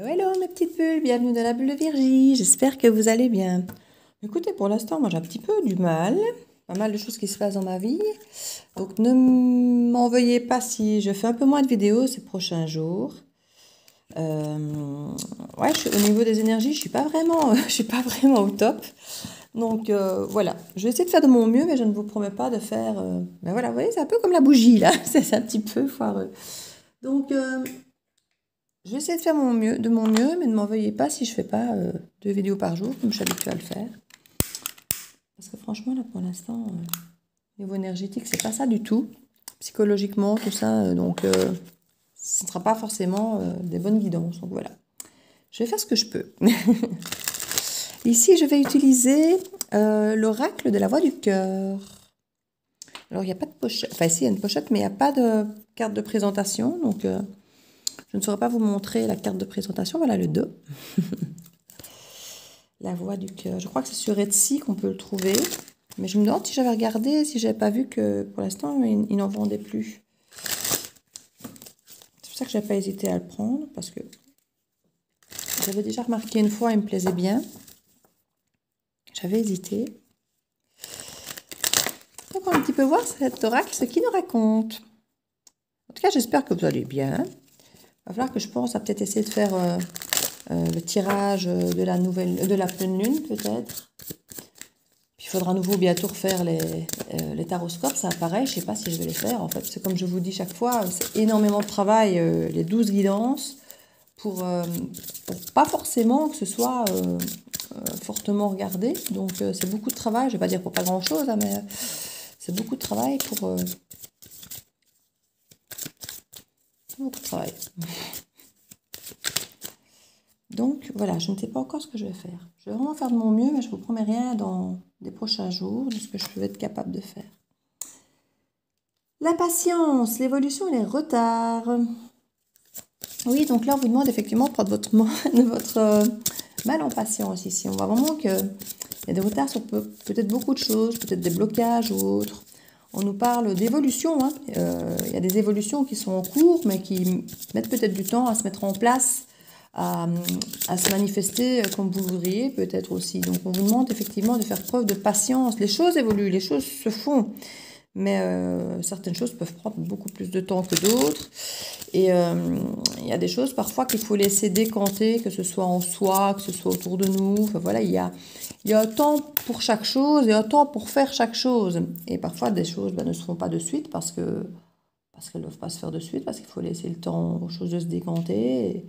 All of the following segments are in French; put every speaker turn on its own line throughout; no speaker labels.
Hello mes petites bulles, bienvenue dans la bulle de Virgie, j'espère que vous allez bien. Écoutez, pour l'instant, moi j'ai un petit peu du mal, pas mal de choses qui se passent dans ma vie, donc ne m'en veuillez pas si je fais un peu moins de vidéos ces prochains jours. Ouais, au niveau des énergies, je suis pas vraiment, je suis pas vraiment au top. Donc voilà, je vais essayer de faire de mon mieux, mais je ne vous promets pas de faire... ben voilà, vous voyez, c'est un peu comme la bougie là, c'est un petit peu foireux. Donc... je vais essayer de faire de mon mieux, mais ne m'en veuillez pas si je fais pas 2 vidéos par jour, comme je suis habituée à le faire. Parce que franchement, là, pour l'instant, niveau énergétique, c'est pas ça du tout. Psychologiquement, tout ça, ce ne sera pas forcément des bonnes guidances. Donc voilà, je vais faire ce que je peux. Ici, je vais utiliser l'oracle de la voix du cœur. Alors, il n'y a pas de pochette. Enfin, si, il y a une pochette, mais il n'y a pas de carte de présentation. Donc, je ne saurais pas vous montrer la carte de présentation. Voilà le dos. La voix du cœur. Je crois que c'est sur Etsy qu'on peut le trouver. Mais je me demande si j'avais regardé, si j'avais pas vu que pour l'instant, ils n'en vendaient plus. C'est pour ça que je n'ai pas hésité à le prendre. Parce que j'avais déjà remarqué une fois, il me plaisait bien. J'avais hésité. Donc on va un petit peu voir cet oracle, ce qu'il nous raconte. En tout cas, j'espère que vous allez bien. Il va falloir que je pense à peut-être essayer de faire le tirage de la pleine lune, peut-être. Puis il faudra à nouveau bientôt refaire les taroscopes. Ça, pareil, je ne sais pas si je vais les faire. En fait, c'est comme je vous dis chaque fois, c'est énormément de travail, les 12 guidances, pour pas forcément que ce soit fortement regardé. Donc, c'est beaucoup de travail. Je ne vais pas dire pour pas grand-chose, hein, mais c'est beaucoup de travail pour... beaucoup de travail. Donc voilà, je ne sais pas encore ce que je vais faire. Je vais vraiment faire de mon mieux, mais je ne vous promets rien dans les prochains jours de ce que je vais être capable de faire. La patience, l'évolution et les retards. Oui, donc là, on vous demande effectivement de prendre votre mal en patience ici. On voit vraiment qu'il y a des retards sur peut-être beaucoup de choses, peut-être des blocages ou autres. On nous parle d'évolution. Hein. Il y a des évolutions qui sont en cours, mais qui mettent peut-être du temps à se mettre en place, à se manifester comme vous voudriez peut-être aussi. Donc on vous demande effectivement de faire preuve de patience. Les choses évoluent, les choses se font, mais certaines choses peuvent prendre beaucoup plus de temps que d'autres. Et il y a des choses parfois qu'il faut laisser décanter, que ce soit en soi, que ce soit autour de nous. Enfin voilà, il y a un temps pour chaque chose et un temps pour faire chaque chose. Et parfois des choses ne se font pas de suite parce qu'elles ne doivent pas se faire de suite, parce qu'il faut laisser le temps aux choses de se décanter.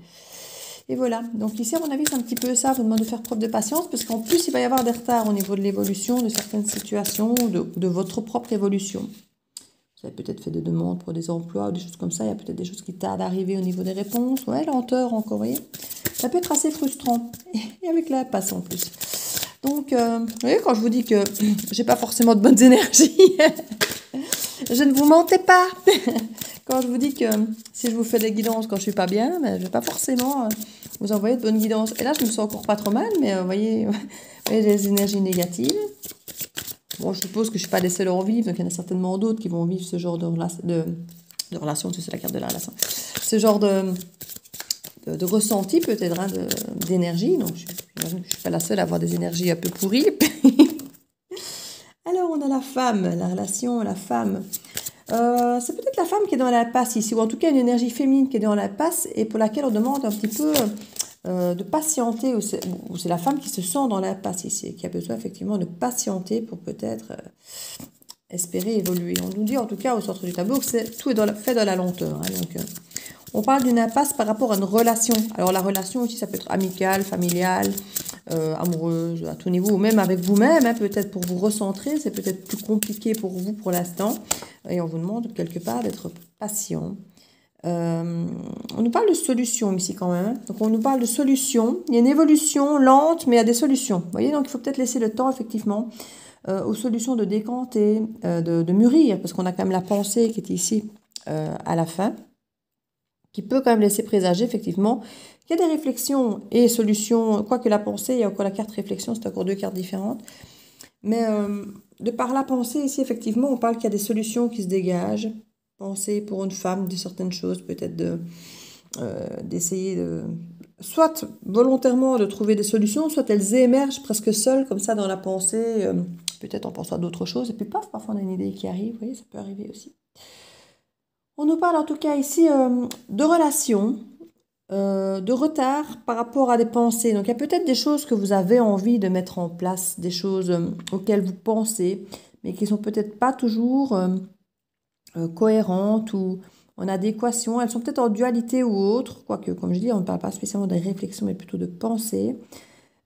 Et voilà, donc ici à mon avis c'est un petit peu ça, vous demande de faire preuve de patience parce qu'en plus il va y avoir des retards au niveau de l'évolution de certaines situations, de votre propre évolution. Vous avez peut-être fait des demandes pour des emplois ou des choses comme ça, il y a peut-être des choses qui tardent à arriver au niveau des réponses, ouais, lenteur encore, vous voyez. Ça peut être assez frustrant, et avec la passe en plus. Donc, vous voyez, quand je vous dis que j'ai pas forcément de bonnes énergies, je ne vous mentais pas. Quand je vous dis que si je vous fais des guidances quand je suis pas bien, ben, je vais pas forcément vous envoyer de bonnes guidances. Et là, je me sens encore pas trop mal, mais vous voyez, des énergies négatives. Bon, je suppose que je ne suis pas les seuls à en vivre, donc il y en a certainement d'autres qui vont vivre ce genre de relation, c'est la carte de la relation, ce genre de ressenti peut-être, hein, d'énergie. Donc je ne suis pas la seule à avoir des énergies un peu pourries. Alors on a la femme, la relation, la femme. C'est peut-être la femme qui est dans la passe ici, ou en tout cas une énergie féminine qui est dans la passe et pour laquelle on demande un petit peu de patienter, ou c'est la femme qui se sent dans la passe ici, qui a besoin effectivement de patienter pour peut-être espérer évoluer. On nous dit en tout cas au centre du tableau que tout est fait dans la lenteur. Hein, donc, on parle d'une impasse par rapport à une relation. Alors la relation aussi, ça peut être amicale, familiale, amoureuse, à tout niveau, ou même avec vous-même, hein, peut-être pour vous recentrer, c'est peut-être plus compliqué pour vous pour l'instant. Et on vous demande quelque part d'être patient. On nous parle de solutions ici quand même. Hein. Donc on nous parle de solutions. Il y a une évolution lente, mais il y a des solutions. Vous voyez, donc il faut peut-être laisser le temps effectivement aux solutions de décanter, de mûrir, parce qu'on a quand même la pensée qui est ici à la fin, qui peut quand même laisser présager effectivement qu'il y a des réflexions et solutions, quoique la pensée, il y a encore la carte réflexion, c'est encore 2 cartes différentes. Mais de par la pensée ici, effectivement, on parle qu'il y a des solutions qui se dégagent. Penser pour une femme de certaines choses, peut-être d'essayer soit volontairement de trouver des solutions, soit elles émergent presque seules, comme ça, dans la pensée, peut-être en pensant à d'autres choses, et puis paf, parfois on a une idée qui arrive, vous voyez, ça peut arriver aussi. On nous parle en tout cas ici de relations, de retard par rapport à des pensées. Donc il y a peut-être des choses que vous avez envie de mettre en place, des choses auxquelles vous pensez, mais qui sont peut-être pas toujours cohérentes ou en adéquation. Elles sont peut-être en dualité ou autre, quoique, comme je dis, on ne parle pas spécialement de réflexion, mais plutôt de pensée.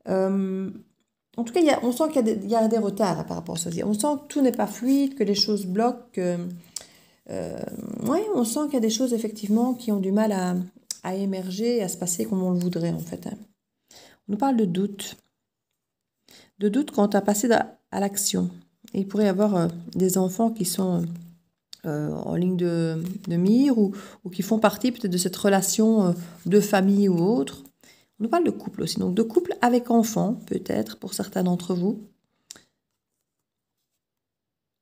En tout cas, on sent qu'il y a des retards par rapport à ça. On sent que tout n'est pas fluide, que les choses bloquent. Oui, on sent qu'il y a des choses effectivement qui ont du mal à émerger et à se passer comme on le voudrait en fait. On nous parle de doute. De doute quant à passer à l'action. Il pourrait y avoir des enfants qui sont en ligne de mire ou qui font partie peut-être de cette relation de famille ou autre. On nous parle de couple aussi, donc de couple avec enfants peut-être pour certains d'entre vous.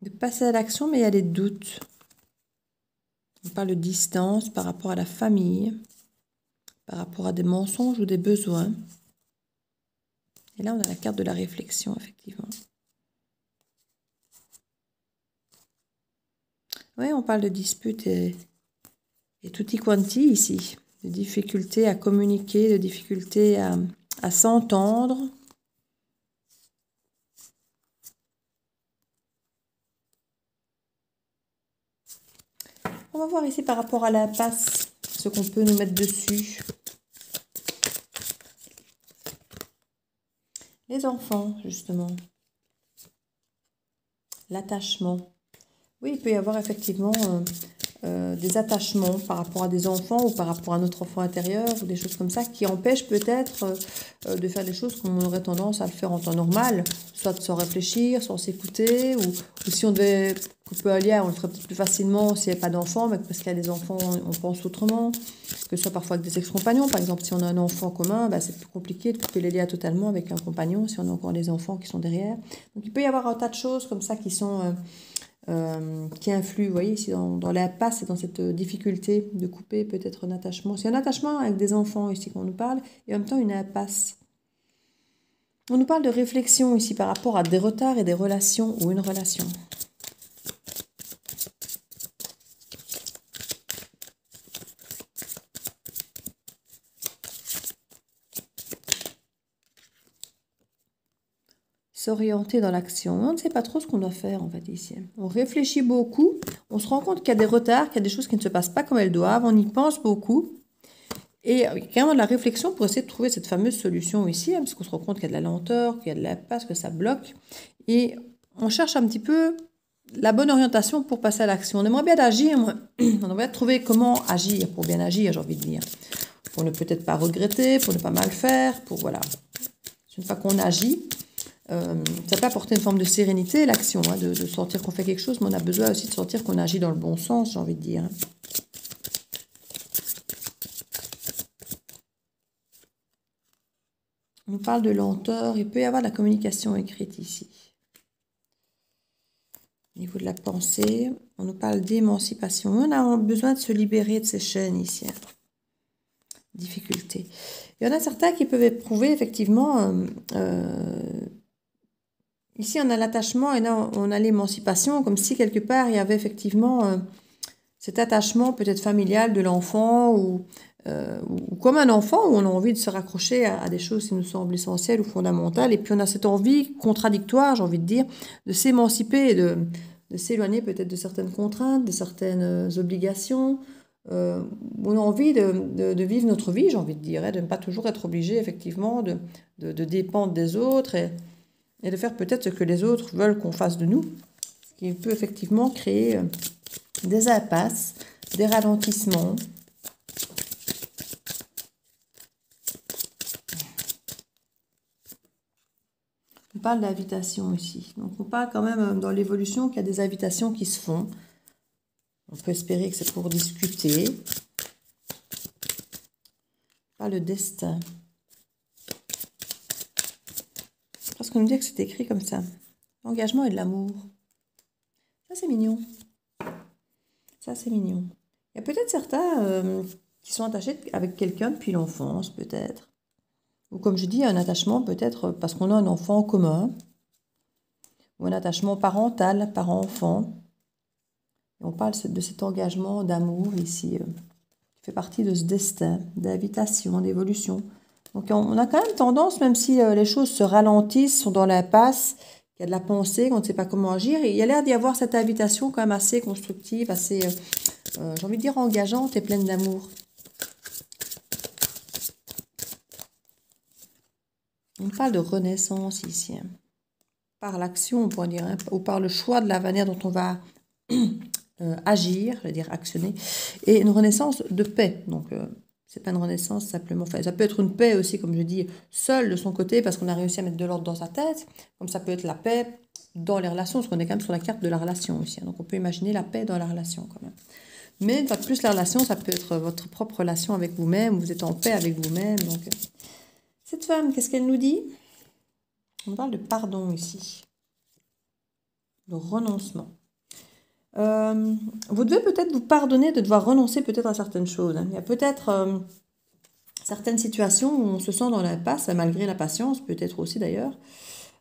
De passer à l'action, mais il y a des doutes. On parle de distance par rapport à la famille, par rapport à des mensonges ou des besoins. Et là, on a la carte de la réflexion, effectivement. Oui, on parle de dispute et tutti quanti ici. De difficulté à communiquer, de difficulté à s'entendre. On va voir ici par rapport à l'impasse, ce qu'on peut nous mettre dessus. Les enfants, justement. L'attachement. Oui, il peut y avoir effectivement des attachements par rapport à des enfants ou par rapport à notre enfant intérieur ou des choses comme ça qui empêchent peut-être de faire des choses comme on aurait tendance à le faire en temps normal, soit sans réfléchir, sans s'écouter, ou si on devait couper un lien, on le ferait peut-être plus facilement s'il n'y avait pas d'enfants, mais parce qu'il y a des enfants, on pense autrement, que ce soit parfois avec des ex-compagnons. Par exemple, si on a un enfant commun, bah, c'est plus compliqué de couper les liens totalement avec un compagnon si on a encore des enfants qui sont derrière. Donc il peut y avoir un tas de choses comme ça qui sont... qui influe, vous voyez, ici dans l'impasse et dans cette difficulté de couper peut-être un attachement. C'est un attachement avec des enfants ici qu'on nous parle, et en même temps une impasse. On nous parle de réflexion ici par rapport à des retards et des relations ou une relation. S'orienter dans l'action. On ne sait pas trop ce qu'on doit faire en fait ici. On réfléchit beaucoup, on se rend compte qu'il y a des retards, qu'il y a des choses qui ne se passent pas comme elles doivent, on y pense beaucoup. Et il y a carrément de la réflexion pour essayer de trouver cette fameuse solution ici, parce qu'on se rend compte qu'il y a de la lenteur, qu'il y a de l'impasse, que ça bloque. Et on cherche un petit peu la bonne orientation pour passer à l'action. On aimerait bien agir, on aimerait trouver comment agir pour bien agir, j'ai envie de dire. Pour ne peut-être pas regretter, pour ne pas mal faire, pour voilà. Une fois qu'on agit, ça peut apporter une forme de sérénité, l'action, hein, de sentir qu'on fait quelque chose, mais on a besoin aussi de sentir qu'on agit dans le bon sens, j'ai envie de dire. On nous parle de lenteur, il peut y avoir de la communication écrite ici. Au niveau de la pensée, on nous parle d'émancipation. On a besoin de se libérer de ces chaînes ici. Difficulté. Il y en a certains qui peuvent éprouver effectivement... ici, on a l'attachement et là, on a l'émancipation, comme si quelque part, il y avait effectivement cet attachement peut-être familial de l'enfant ou comme un enfant où on a envie de se raccrocher à des choses qui nous semblent essentielles ou fondamentales. Et puis, on a cette envie contradictoire, j'ai envie de dire, de s'émanciper et de s'éloigner peut-être de certaines contraintes, de certaines obligations. On a envie de vivre notre vie, j'ai envie de dire, hein, de ne pas toujours être obligé, effectivement, de dépendre des autres et de faire peut-être ce que les autres veulent qu'on fasse de nous. Ce qui peut effectivement créer des impasses, des ralentissements. On parle d'invitation ici. Donc on parle quand même dans l'évolution qu'il y a des invitations qui se font. On peut espérer que c'est pour discuter. On parle de destin. Parce qu'on nous dit que c'est écrit comme ça. L'engagement et de l'amour. Ça, c'est mignon. Ça, c'est mignon. Il y a peut-être certains qui sont attachés avec quelqu'un depuis l'enfance, peut-être. Ou comme je dis, un attachement peut-être parce qu'on a un enfant en commun. Ou un attachement parental, parent-enfant. On parle de cet engagement d'amour ici, qui fait partie de ce destin, d'invitation, d'évolution. Donc on a quand même tendance, même si les choses se ralentissent, sont dans l'impasse, qu'il y a de la pensée, qu'on ne sait pas comment agir, et il y a l'air d'y avoir cette invitation quand même assez constructive, assez, j'ai envie de dire, engageante et pleine d'amour. On parle de renaissance ici, hein. Par l'action, on pourrait dire, hein, ou par le choix de la manière dont on va agir, je veux dire actionner, et une renaissance de paix. Donc, c'est pas une renaissance simplement. Enfin, ça peut être une paix aussi, comme je dis, seule de son côté, parce qu'on a réussi à mettre de l'ordre dans sa tête, comme ça peut être la paix dans les relations, parce qu'on est quand même sur la carte de la relation aussi. Hein, donc, on peut imaginer la paix dans la relation quand même. Mais une fois de plus, la relation, ça peut être votre propre relation avec vous-même, vous êtes en paix avec vous-même. Donc, cette femme, qu'est-ce qu'elle nous dit? On parle de pardon ici, de renoncement. Vous devez peut-être vous pardonner de devoir renoncer peut-être à certaines choses. Hein. Il y a peut-être certaines situations où on se sent dans l'impasse, malgré la patience, peut-être aussi d'ailleurs.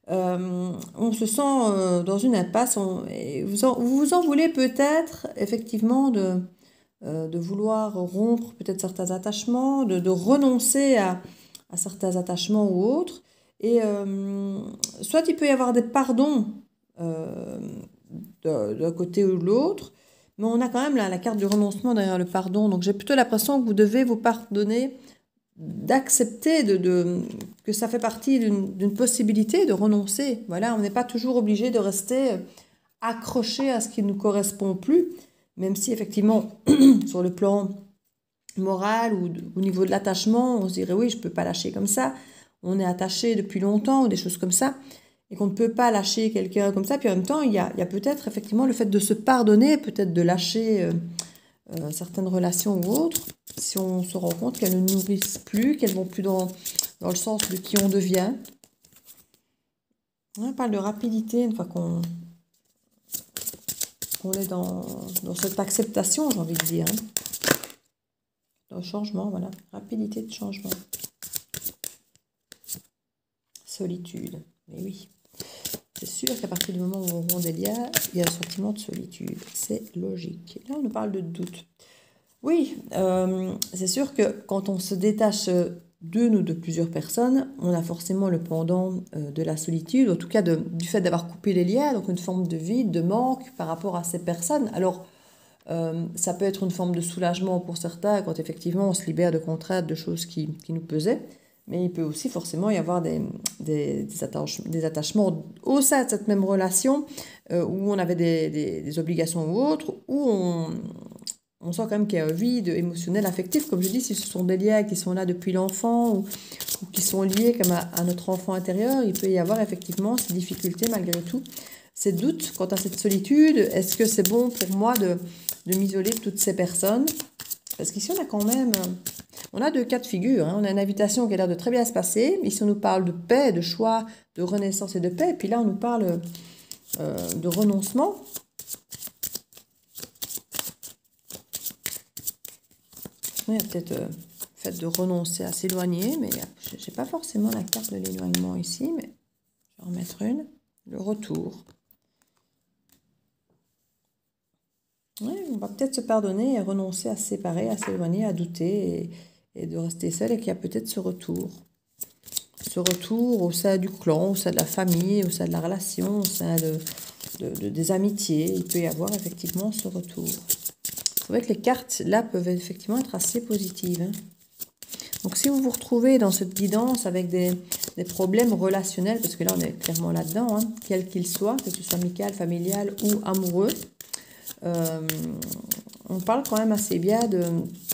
On se sent dans une impasse. Vous vous en voulez peut-être effectivement de vouloir rompre peut-être certains attachements, de renoncer à certains attachements ou autres. Et soit il peut y avoir des pardons d'un côté ou de l'autre, mais on a quand même la carte du renoncement derrière le pardon. Donc j'ai plutôt l'impression que vous devez vous pardonner, d'accepter que ça fait partie d'une possibilité de renoncer. Voilà, on n'est pas toujours obligé de rester accroché à ce qui ne nous correspond plus, même si effectivement, sur le plan moral ou au niveau de l'attachement, on se dirait oui, je ne peux pas lâcher comme ça. On est attaché depuis longtemps ou des choses comme ça, et qu'on ne peut pas lâcher quelqu'un comme ça. Puis en même temps, il y a peut-être effectivement le fait de se pardonner, peut-être de lâcher certaines relations ou autres, si on se rend compte qu'elles ne nourrissent plus, qu'elles vont plus dans le sens de qui on devient. On parle de rapidité une fois qu'on est dans cette acceptation, j'ai envie de dire. Hein. Dans le changement, voilà. Rapidité de changement. Solitude. Mais oui. C'est sûr qu'à partir du moment où on rompt des liens, il y a un sentiment de solitude. C'est logique. Là, on nous parle de doute. Oui, c'est sûr que quand on se détache d'une ou de plusieurs personnes, on a forcément le pendant de la solitude, en tout cas du fait d'avoir coupé les liens, donc une forme de vide, de manque par rapport à ces personnes. Alors, ça peut être une forme de soulagement pour certains quand effectivement on se libère de contraintes, de choses qui nous pesaient. Mais il peut aussi forcément y avoir des attachements au sein de cette même relation où on avait des obligations ou autres, où on sent quand même qu'il y a un vide émotionnel, affectif. Comme je dis, si ce sont des liens qui sont là depuis l'enfant ou qui sont liés comme à notre enfant intérieur, il peut y avoir effectivement ces difficultés malgré tout. Ces doutes quant à cette solitude, est-ce que c'est bon pour moi de m'isoler de toutes ces personnes? Parce qu'ici, on a quand même... On a deux cas de figure. Hein. On a une invitation qui a l'air de très bien se passer. Ici, on nous parle de paix, de choix, de renaissance et de paix. Et puis là, on nous parle de renoncement. Il y a peut-être le fait de renoncer à s'éloigner. Mais je n'ai pas forcément la carte de l'éloignement ici. Mais je vais en remettre une. Le retour. Oui, on va peut-être se pardonner et renoncer à se séparer, à s'éloigner, à douter et de rester seul, et qu'il y a peut-être ce retour. Ce retour au sein du clan, au sein de la famille, au sein de la relation, au sein des amitiés. Il peut y avoir effectivement ce retour. C'est vrai que les cartes, là, peuvent effectivement être assez positives. Hein. Donc, si vous vous retrouvez dans cette guidance avec des problèmes relationnels, parce que là, on est clairement là-dedans, hein, quel qu'il soit, que ce soit amical, familial ou amoureux, on parle quand même assez bien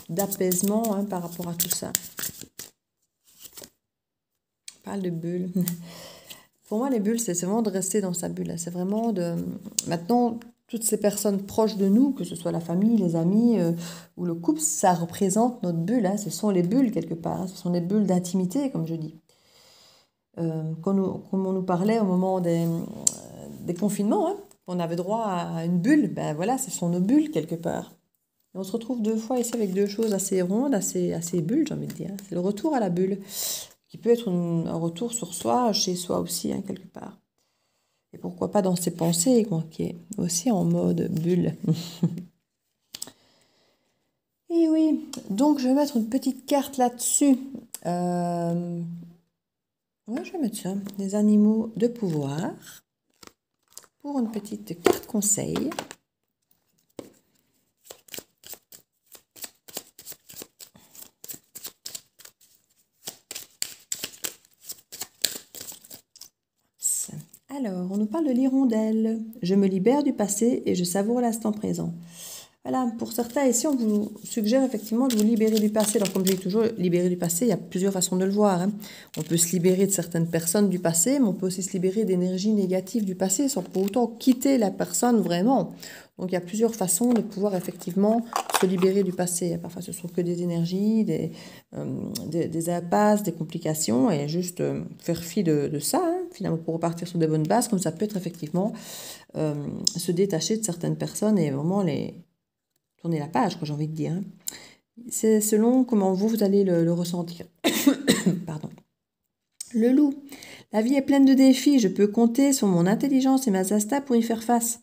d'apaisement hein, par rapport à tout ça. On parle de bulles. Pour moi, les bulles, c'est vraiment de rester dans sa bulle. C'est vraiment de... Maintenant, toutes ces personnes proches de nous, que ce soit la famille, les amis ou le couple, ça représente notre bulle. Hein. Ce sont les bulles quelque part. Hein. Ce sont des bulles d'intimité, comme je dis. Comme on nous parlait au moment des confinements, hein, on avait droit à une bulle, ben voilà, ce sont nos bulles quelque part. Et on se retrouve deux fois ici avec deux choses assez rondes, assez bulles, j'ai envie de dire. C'est le retour à la bulle. qui peut être un retour sur soi, chez soi aussi, hein, quelque part. Et pourquoi pas dans ses pensées, quoi, qui est aussi en mode bulle. Et oui, donc je vais mettre une petite carte là-dessus. Ouais, je vais mettre ça, les animaux de pouvoir, pour une petite carte conseil. Alors, on nous parle de l'hirondelle. Je me libère du passé et je savoure l'instant présent. Voilà, pour certains ici, on vous suggère effectivement de vous libérer du passé. Alors, comme je dis toujours, libérer du passé, il y a plusieurs façons de le voir, hein. On peut se libérer de certaines personnes du passé, mais on peut aussi se libérer d'énergie négative du passé sans pour autant quitter la personne vraiment. Donc, il y a plusieurs façons de pouvoir effectivement se libérer du passé. Parfois, ce ne sont que des énergies, des impasses, des complications, et juste faire fi de ça, hein, finalement, pour repartir sur de bonnes bases, comme ça peut être effectivement se détacher de certaines personnes et vraiment tourner la page, j'ai envie de dire. Hein. C'est selon comment vous allez le ressentir. Pardon. Le loup. La vie est pleine de défis. Je peux compter sur mon intelligence et mes instincts pour y faire face.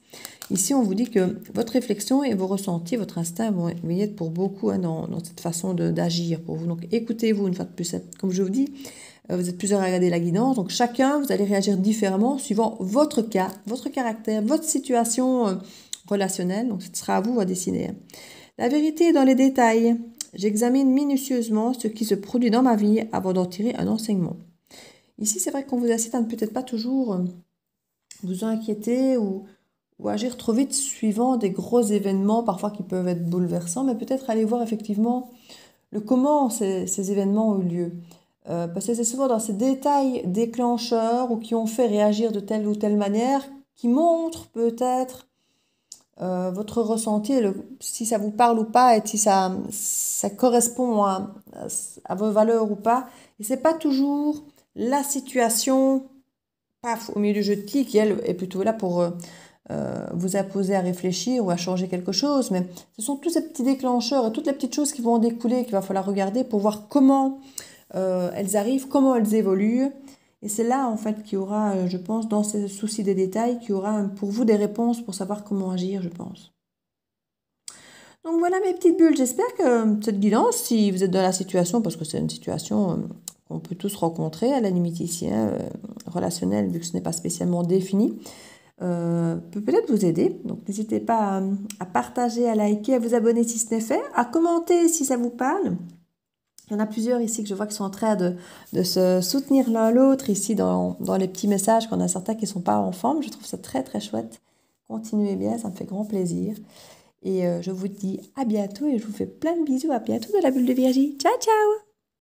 Ici, on vous dit que votre réflexion et vos ressentis, votre instinct vont y être pour beaucoup, hein, dans cette façon d'agir pour vous. Donc, écoutez-vous une fois de plus. Comme je vous dis, vous êtes plusieurs à regarder la guidance. Donc, chacun, vous allez réagir différemment suivant votre cas, votre caractère, votre situation relationnelle. Donc, ce sera à vous à décider. Hein. La vérité est dans les détails. J'examine minutieusement ce qui se produit dans ma vie avant d'en tirer un enseignement. Ici, c'est vrai qu'on vous incite à ne peut-être pas toujours vous inquiéter ou agir trop vite suivant des gros événements, parfois qui peuvent être bouleversants, mais peut-être aller voir effectivement le comment ces événements ont eu lieu. Parce que c'est souvent dans ces détails déclencheurs ou qui ont fait réagir de telle ou telle manière qui montrent peut-être votre ressenti, si ça vous parle ou pas, et si ça correspond à vos valeurs ou pas. Et c'est pas toujours la situation, paf, au milieu du jeu de qui elle est plutôt là pour vous imposer à réfléchir ou à changer quelque chose. Mais ce sont tous ces petits déclencheurs et toutes les petites choses qui vont en découler qu'il va falloir regarder pour voir comment elles arrivent, comment elles évoluent. Et c'est là, en fait, qu'il y aura, je pense, dans ces soucis des détails, qu'il y aura pour vous des réponses pour savoir comment agir, je pense. Donc voilà mes petites bulles. J'espère que cette guidance, si vous êtes dans la situation, parce que c'est une situation qu'on peut tous rencontrer, à la limite ici, hein, relationnelle, vu que ce n'est pas spécialement défini, peut peut-être vous aider. Donc n'hésitez pas à partager, à liker, à vous abonner si ce n'est fait, à commenter si ça vous parle. Il y en a plusieurs ici que je vois qui sont en train de se soutenir l'un l'autre ici dans les petits messages, qu'on a certains qui ne sont pas en forme. Je trouve ça très très chouette. Continuez bien, ça me fait grand plaisir. Et je vous dis à bientôt et je vous fais plein de bisous. À bientôt de la bulle de Virgie. Ciao ciao!